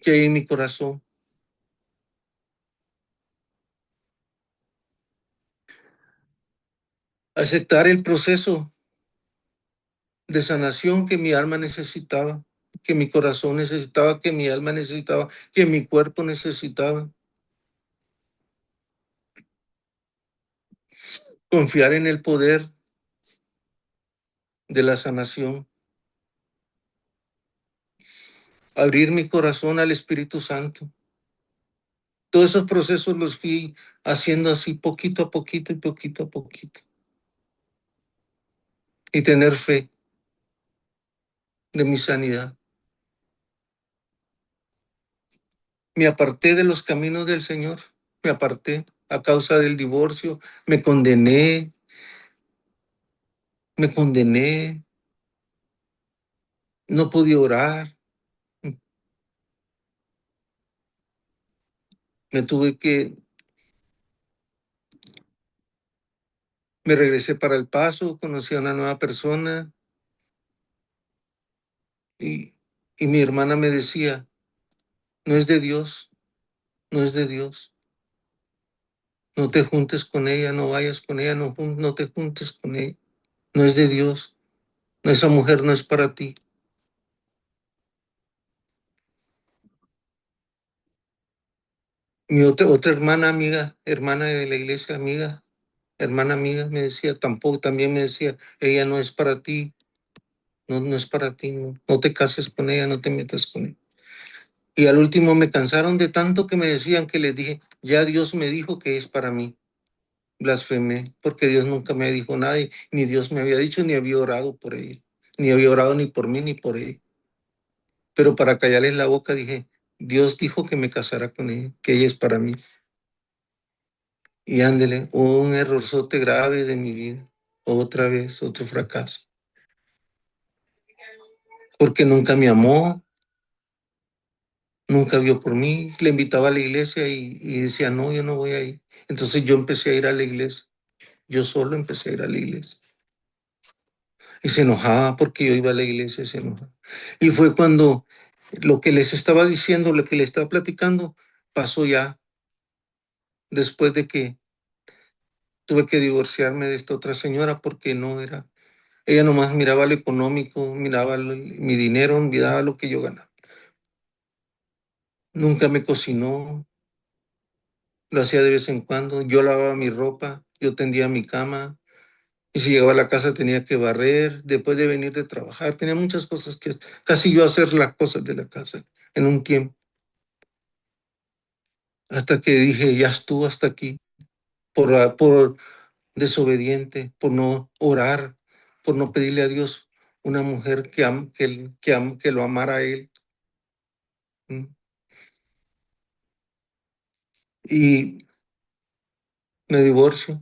que hay en mi corazón. Aceptar el proceso de sanación que mi alma necesitaba, que mi corazón necesitaba, que mi alma necesitaba, que mi cuerpo necesitaba. Confiar en el poder de la sanación. Abrir mi corazón al Espíritu Santo. Todos esos procesos los fui haciendo así poquito a poquito y poquito a poquito. Y tener fe de mi sanidad. Me aparté de los caminos del Señor. Me aparté a causa del divorcio. Me condené. me condené, no podía orar, me tuve que, me regresé para El Paso, conocí a una nueva persona y, y mi hermana me decía, no es de Dios, no es de Dios, no te juntes con ella, no vayas con ella, no te juntes con ella, no es de Dios, esa mujer no es para ti. Mi otra hermana amiga, hermana de la iglesia amiga, hermana amiga, me decía, tampoco, también me decía, ella no es para ti, no es para ti, no te cases con ella, no te metas con ella. Y al último me cansaron de tanto que me decían que les dije, ya Dios me dijo que es para mí. Blasfemé, porque Dios nunca me dijo nada, ni Dios me había dicho, ni había orado por ella, ni había orado ni por mí, ni por ella. Pero para callarles la boca dije, Dios dijo que me casara con ella, que ella es para mí. Y ándele, hubo un errorzote grave de mi vida, otra vez, otro fracaso. Porque nunca me amó, nunca vio por mí, le invitaba a la iglesia y decía, no, yo no voy a ir. Entonces yo empecé a ir a la iglesia, yo solo empecé a ir a la iglesia. Y se enojaba porque yo iba a la iglesia, se enojaba. Y fue cuando lo que les estaba diciendo, lo que les estaba platicando, pasó ya después de que tuve que divorciarme de esta otra señora porque no era, ella nomás miraba lo económico, miraba mi dinero, miraba lo que yo ganaba. Nunca me cocinó, lo hacía de vez en cuando, yo lavaba mi ropa, yo tendía mi cama, y si llegaba a la casa tenía que barrer, después de venir de trabajar, tenía muchas cosas que casi yo hacer las cosas de la casa en un tiempo. Hasta que dije, ya estuvo hasta aquí, por desobediente, por no orar, por no pedirle a Dios una mujer que lo amara a él. ¿Mm? Y me divorcio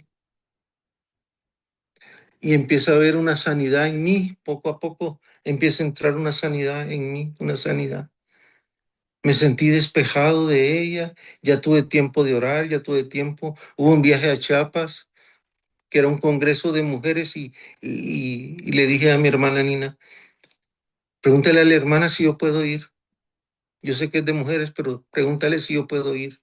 y empieza a haber una sanidad en mí, poco a poco empieza a entrar una sanidad en mí, una sanidad. Me sentí despejado de ella, ya tuve tiempo de orar, ya tuve tiempo. Hubo un viaje a Chiapas, que era un congreso de mujeres, y le dije a mi hermana Nina, pregúntale a la hermana si yo puedo ir. Yo sé que es de mujeres, pero pregúntale si yo puedo ir.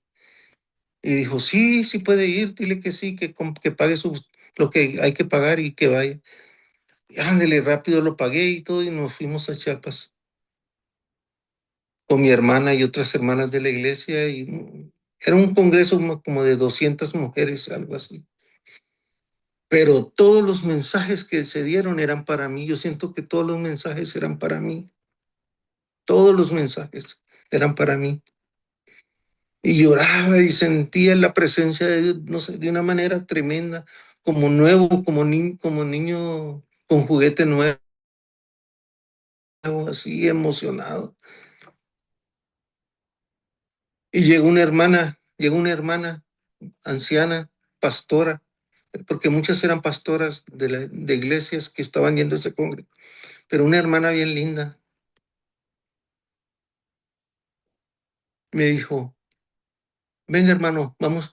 Y dijo, sí, sí puede ir, dile que sí, que pague lo que hay que pagar y que vaya. Y ándale, rápido lo pagué y todo, y nos fuimos a Chiapas con mi hermana y otras hermanas de la iglesia. Y era un congreso como de 200 mujeres, algo así. Pero todos los mensajes que se dieron eran para mí. Yo siento que todos los mensajes eran para mí. Todos los mensajes eran para mí. Y lloraba y sentía la presencia de Dios, no sé, de una manera tremenda, como nuevo, como niño con juguete nuevo, así emocionado. Y llegó una hermana anciana, pastora, porque muchas eran pastoras de iglesias que estaban yendo a ese congreso, pero una hermana bien linda me dijo, venga, hermano, vamos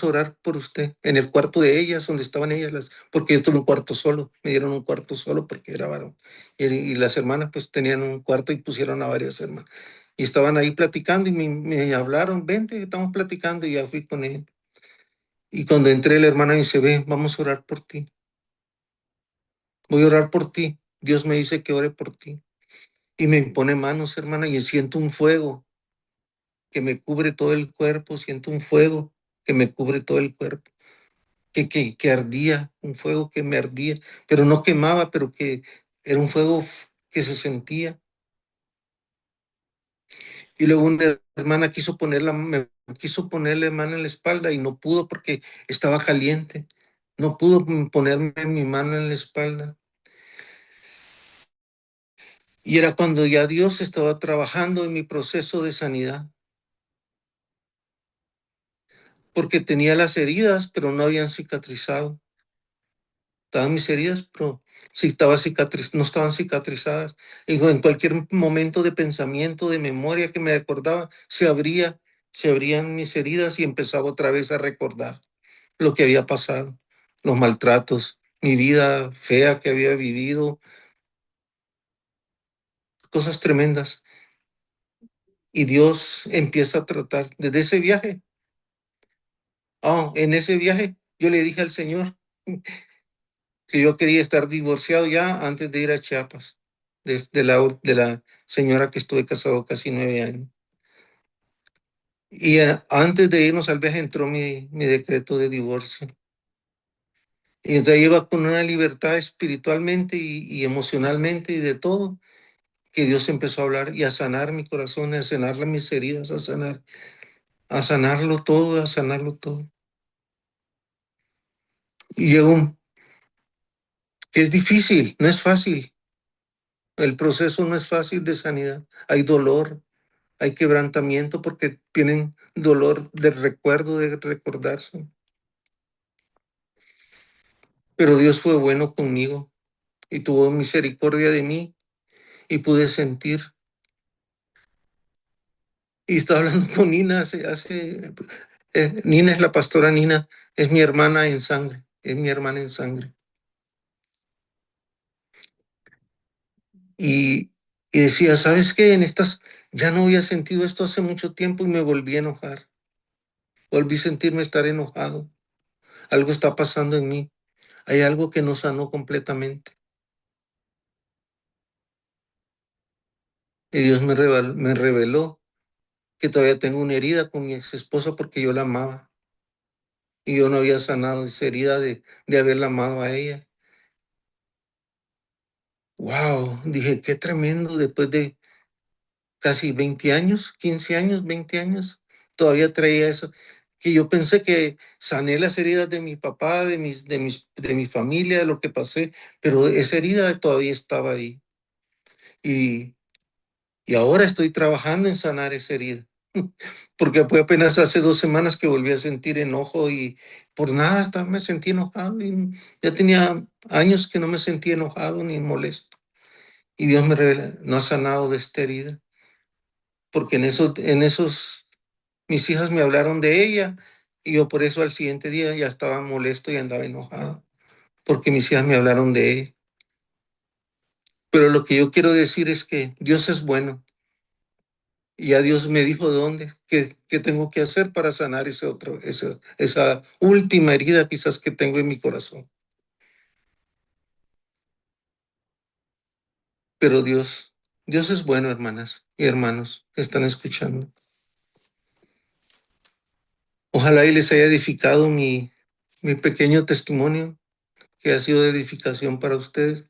a orar por usted en el cuarto de ellas, donde estaban ellas, porque yo tuve un cuarto solo, me dieron un cuarto solo porque era varón. Y las hermanas pues tenían un cuarto y pusieron a varias hermanas. Y estaban ahí platicando y me hablaron, vente, estamos platicando, y ya fui con él. Y cuando entré, la hermana me dice, ve, vamos a orar por ti. Voy a orar por ti. Dios me dice que ore por ti. Y me impone manos, hermana, y siento un fuego que me cubre todo el cuerpo, siento un fuego que me cubre todo el cuerpo. Que ardía, un fuego que me ardía, pero no quemaba, pero que era un fuego que se sentía. Y luego una hermana me quiso poner la mano en la espalda y no pudo porque estaba caliente. No pudo ponerme mi mano en la espalda. Y era cuando ya Dios estaba trabajando en mi proceso de sanidad. Porque tenía las heridas, pero no habían cicatrizado. estaban mis heridas, pero sí estaba no estaban cicatrizadas. Y en cualquier momento de pensamiento, de memoria que me acordaba, se abrían mis heridas y empezaba otra vez a recordar lo que había pasado, los maltratos, mi vida fea que había vivido, cosas tremendas. Y Dios empieza a tratar desde ese viaje. En ese viaje yo le dije al Señor que yo quería estar divorciado ya antes de ir a Chiapas, de la señora que estuve casado casi 9 años. Y antes de irnos al viaje entró mi decreto de divorcio. Y entonces iba con una libertad espiritualmente y emocionalmente y de todo, que Dios empezó a hablar y a sanar mi corazón, a sanar mis heridas, a sanarlo todo, a sanarlo todo. Y llegó que es difícil, no es fácil. El proceso no es fácil de sanidad. Hay dolor, hay quebrantamiento porque tienen dolor del recuerdo, de recordarse. Pero Dios fue bueno conmigo y tuvo misericordia de mí y pude sentir. Y estaba hablando con Nina Nina es la pastora Nina, es mi hermana en sangre, es mi hermana en sangre. Y decía, ¿sabes qué? Ya no había sentido esto hace mucho tiempo y me volví a enojar. Volví a sentirme estar enojado. Algo está pasando en mí. Hay algo que no sanó completamente. Y Dios me reveló que todavía tengo una herida con mi ex esposa porque yo la amaba. Y yo no había sanado esa herida de haberla amado a ella. Wow, dije, qué tremendo, después de casi 20 años, 15 años, 20 años, todavía traía eso, que yo pensé que sané las heridas de mi papá, de mi familia, de lo que pasé, pero esa herida todavía estaba ahí. Y, y ahora estoy trabajando en sanar esa herida, porque fue apenas hace 2 semanas que volví a sentir enojo y por nada me sentí enojado y ya tenía años que no me sentía enojado ni molesto. Y Dios me revela, no ha sanado de esta herida, porque en esos mis hijas me hablaron de ella y yo por eso al siguiente día ya estaba molesto y andaba enojado, porque mis hijas me hablaron de ella. Pero lo que yo quiero decir es que Dios es bueno y ya Dios me dijo dónde, qué tengo que hacer para sanar esa última herida quizás que tengo en mi corazón. Pero Dios es bueno, hermanas y hermanos que están escuchando. Ojalá y les haya edificado mi pequeño testimonio, que ha sido de edificación para ustedes,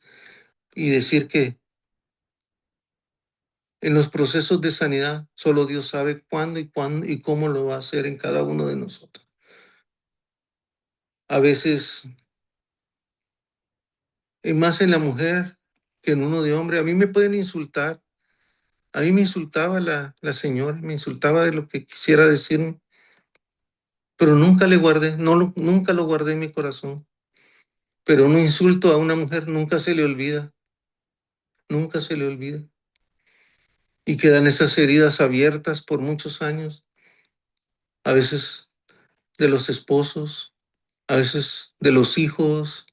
y decir que en los procesos de sanidad solo Dios sabe cuándo y cómo lo va a hacer en cada uno de nosotros. A veces, y más en la mujer que en uno de hombre, a mí me pueden insultar. A mí me insultaba la señora, me insultaba de lo que quisiera decirme, pero nunca le guardé, nunca lo guardé en mi corazón. Pero un insulto a una mujer nunca se le olvida, nunca se le olvida. Y quedan esas heridas abiertas por muchos años, a veces de los esposos, a veces de los hijos,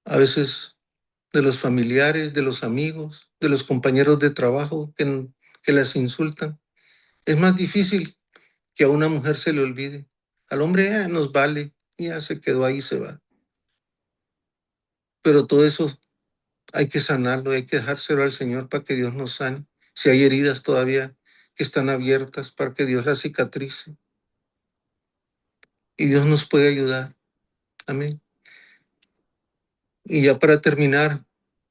a veces de los familiares, de los amigos, de los compañeros de trabajo que las insultan. Es más difícil que a una mujer se le olvide. Al hombre nos vale, ya se quedó ahí, se va. Pero todo eso hay que sanarlo, hay que dejárselo al Señor para que Dios nos sane. Si hay heridas todavía que están abiertas, para que Dios las cicatrice. Y Dios nos puede ayudar. Amén. Y ya para terminar,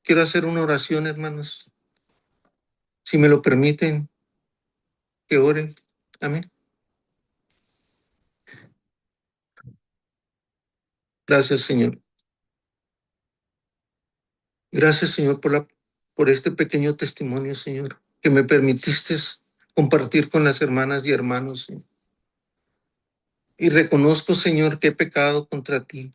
quiero hacer una oración, hermanos. Si me lo permiten, que oren. Amén. Gracias, Señor. Gracias, Señor, por este pequeño testimonio, Señor, que me permitiste compartir con las hermanas y hermanos, Señor. Y reconozco, Señor, que he pecado contra ti.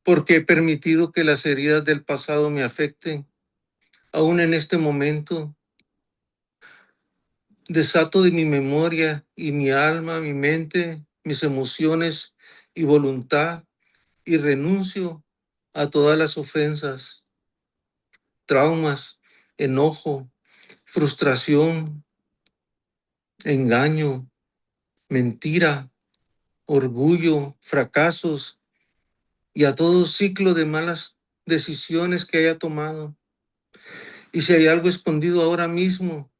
porque he permitido que las heridas del pasado me afecten. Aún en este momento, desato de mi memoria y mi alma, mi mente, mis emociones y voluntad y renuncio a todas las ofensas, traumas, enojo, frustración, engaño, mentira, orgullo, fracasos y a todo ciclo de malas decisiones que haya tomado. Y si hay algo escondido ahora mismo,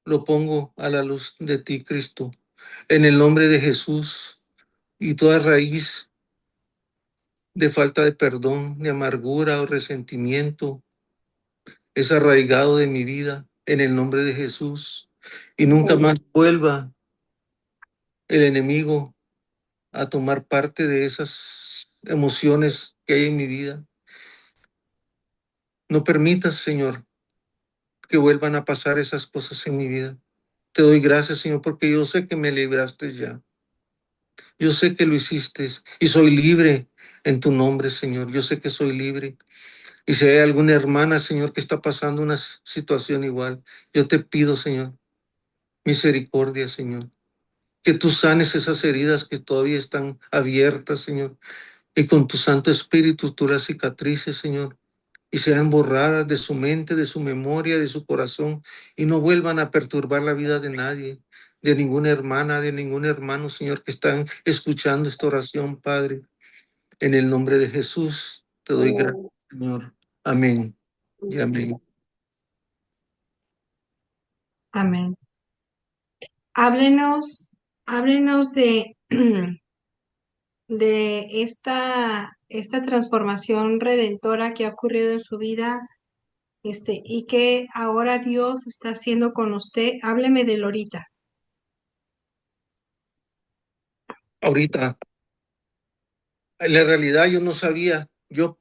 lo pongo a la luz de ti, Cristo, en el nombre de Jesús. Y toda raíz de falta de perdón, de amargura o resentimiento es arraigado de mi vida en el nombre de Jesús. Y nunca más vuelva el enemigo a tomar parte de esas emociones que hay en mi vida. No permitas, Señor, que vuelvan a pasar esas cosas en mi vida. Te doy gracias, Señor, porque yo sé que me libraste ya. Yo sé que lo hiciste y soy libre en tu nombre, Señor. Yo sé que soy libre. Y si hay alguna hermana, Señor, que está pasando una situación igual, yo te pido, Señor, misericordia, Señor. Que tú sanes esas heridas que todavía están abiertas, Señor. Y con tu Santo Espíritu tú las cicatrices, Señor, y sean borradas de su mente, de su memoria, de su corazón, y no vuelvan a perturbar la vida de nadie, de ninguna hermana, de ningún hermano, Señor, que están escuchando esta oración, Padre. En el nombre de Jesús te doy gracias, Señor. Amén y amén. Amén. Háblenos, háblenos de, de esta transformación redentora que ha ocurrido en su vida, y que ahora Dios está haciendo con usted. Hábleme de Lorita. Ahorita, en la realidad yo no sabía, yo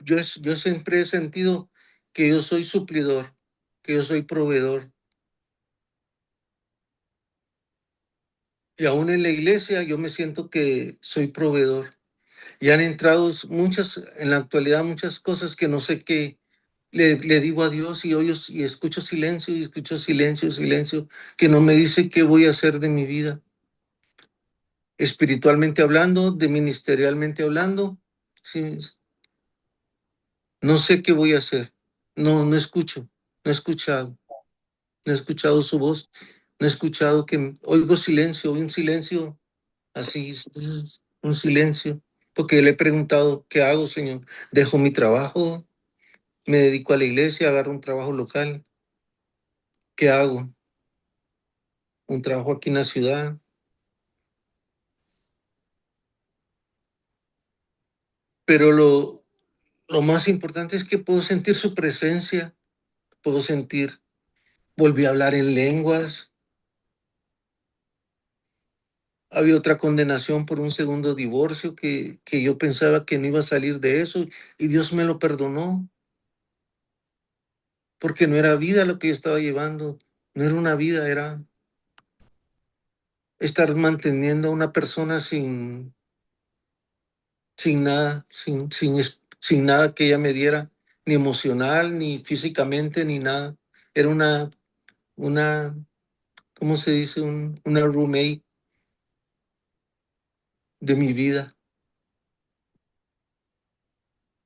siempre he sentido que yo soy suplidor, que yo soy proveedor. Y aún en la iglesia yo me siento que soy proveedor. Y han entrado muchas, en la actualidad, muchas cosas que no sé qué le digo a Dios y oyo y escucho silencio y escucho silencio, silencio, que no me dice qué voy a hacer de mi vida. Espiritualmente hablando, de ministerialmente hablando, sí, no sé qué voy a hacer. No, no escucho, no he escuchado, no he escuchado su voz, no he escuchado que oigo silencio, un silencio así, un silencio, porque le he preguntado, ¿qué hago, Señor? ¿Dejo mi trabajo? ¿Me dedico a la iglesia? ¿Agarro un trabajo local? ¿Qué hago? ¿Un trabajo aquí en la ciudad? Pero lo más importante es que puedo sentir su presencia, puedo sentir, volví a hablar en lenguas. Había otra condenación por un segundo divorcio que yo pensaba que no iba a salir de eso y Dios me lo perdonó porque no era vida lo que yo estaba llevando, no era una vida, era estar manteniendo a una persona sin nada, sin nada que ella me diera, ni emocional, ni físicamente, ni nada. Era una, ¿cómo se dice? Una roommate de mi vida.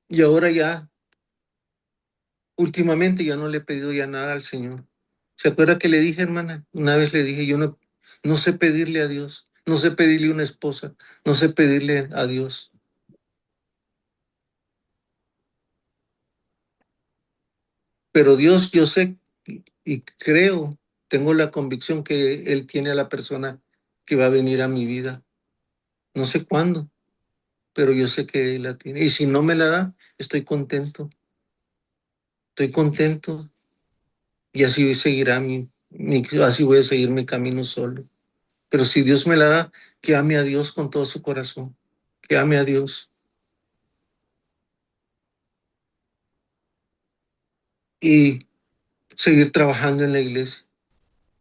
Y ahora ya, últimamente ya no le he pedido ya nada al Señor. ¿Se acuerda que le dije, hermana? Una vez le dije, yo no sé pedirle a Dios, no sé pedirle una esposa, no sé pedirle a Dios. Pero Dios, yo sé y creo, tengo la convicción que Él tiene a la persona que va a venir a mi vida. No sé cuándo, pero yo sé que Él la tiene. Y si no me la da, estoy contento y así seguirá así voy a seguir mi camino solo. Pero si Dios me la da, que ame a Dios con todo su corazón, que ame a Dios y seguir trabajando en la iglesia.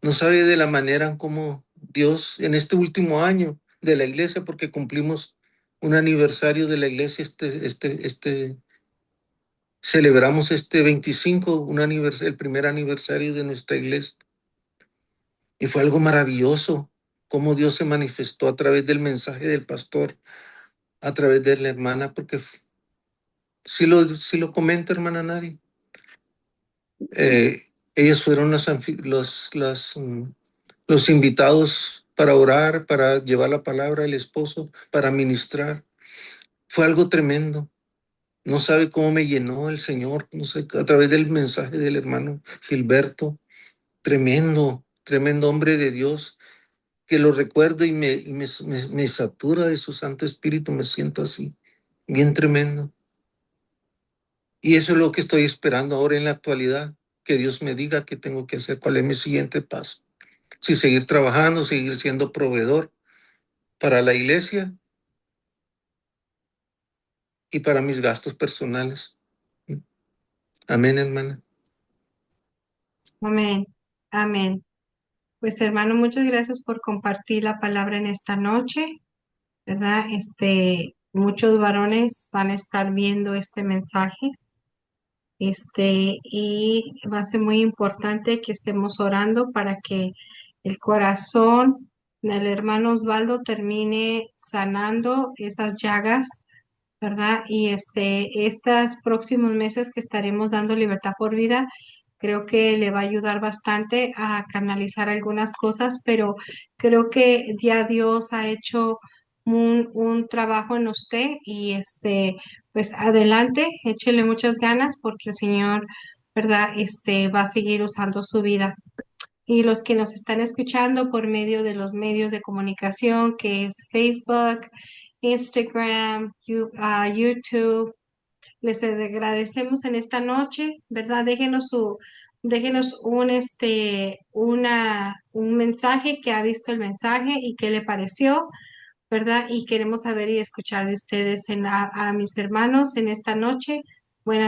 No sabe de la manera en cómo Dios en este último año de la iglesia, porque cumplimos un aniversario de la iglesia, celebramos este 25, el primer aniversario de nuestra iglesia. Y fue algo maravilloso, cómo Dios se manifestó a través del mensaje del pastor, a través de la hermana, porque si lo comenta, hermana Nari, ellos fueron los invitados para orar, para llevar la palabra al esposo, para ministrar. Fue algo tremendo. No sabe cómo me llenó el Señor, no sé, a través del mensaje del hermano Gilberto. Tremendo, tremendo hombre de Dios, que lo recuerdo y me satura de su Santo Espíritu, me siento así, bien tremendo. Y eso es lo que estoy esperando ahora en la actualidad, que Dios me diga qué tengo que hacer, cuál es mi siguiente paso. Si seguir trabajando, seguir siendo proveedor para la iglesia y para mis gastos personales. Amén, hermana. Amén. Amén. Pues hermano, muchas gracias por compartir la palabra en esta noche, ¿verdad? Muchos varones van a estar viendo este mensaje, y va a ser muy importante que estemos orando para que el corazón del hermano Osvaldo termine sanando esas llagas, ¿verdad? Y estos próximos meses que estaremos dando libertad por vida, creo que le va a ayudar bastante a canalizar algunas cosas, pero creo que ya Dios ha hecho un trabajo en usted y pues adelante, échele muchas ganas porque el Señor, ¿verdad? Va a seguir usando su vida. Y los que nos están escuchando por medio de los medios de comunicación, que es Facebook, Instagram, YouTube, les agradecemos en esta noche, ¿verdad? Déjenos un mensaje que ha visto el mensaje y qué le pareció, ¿verdad? Y queremos saber y escuchar de ustedes a mis hermanos en esta noche. Buenas